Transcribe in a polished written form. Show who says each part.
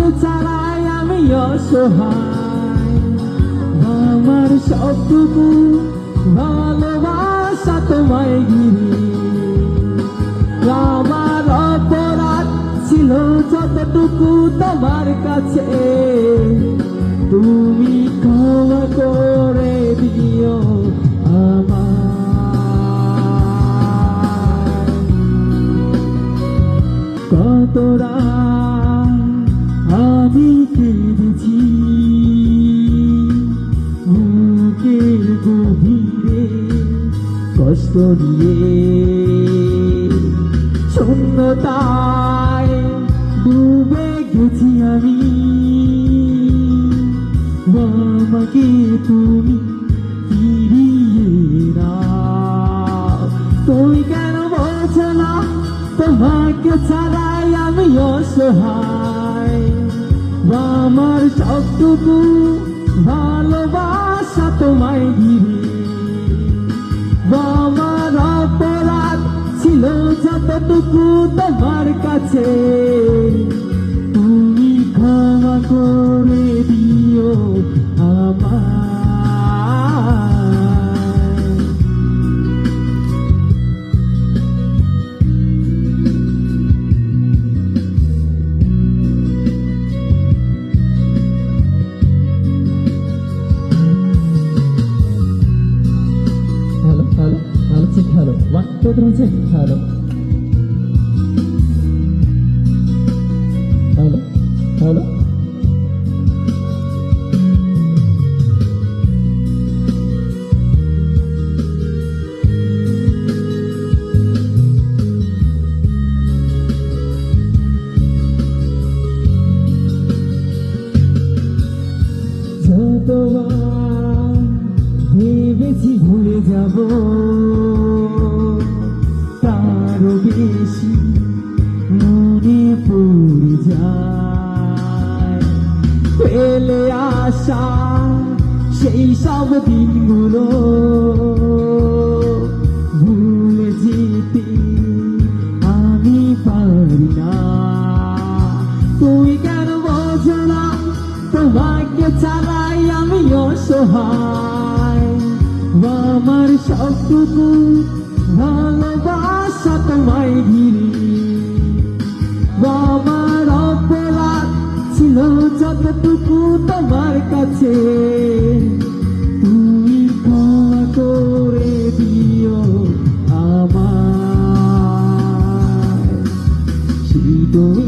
Speaker 1: তোমাকে ছাড়াই আমি অসহায়, আমার সবটুকু ভালোবাসা তোমায় ঘিরে। আমার অপরাধ ছিল যতটুকু তোমার কাছে, তুমি ক্ষমা করে দিও আমার। কতরা আমি কেঁদেছি বুকের গভীরে কষ্ট নিয়ে, শূন্যতায় ডুবে গেছি আমি, আমাকে তুমি ফিরিয়ে নাও। তুমি কেন বলছো না তোমাকে ছাড়াই আমি অসহায়, আমার সবটুকু ভালোবাসা তোমায় ঘিরে। আমার অপরাধ ছিল যতটুকু তোমার কাছে, তুমি ক্ষমা করে দিও আমায়। Hello, hello, hello, check, hello. 1, 2, 3, check, hello. Hello, hello. যতবার ভেবেছি ভুলে যাব, তারও বেশি মনে পড়ে যায়। ফেলে আসা সেই সব দিনগুলো ভুলে যেতে আমি পারি না। তুমি কেন বোঝো না তোমাকে ছাড়াই আমি অসহায়, আমার সবটুকু ভালোবাসা তোমায় ঘিরে। আমার অপরাধ ছিল যতটুকু তোমার কাছে, তুমি ক্ষমা করে দিও আমায়। তুমি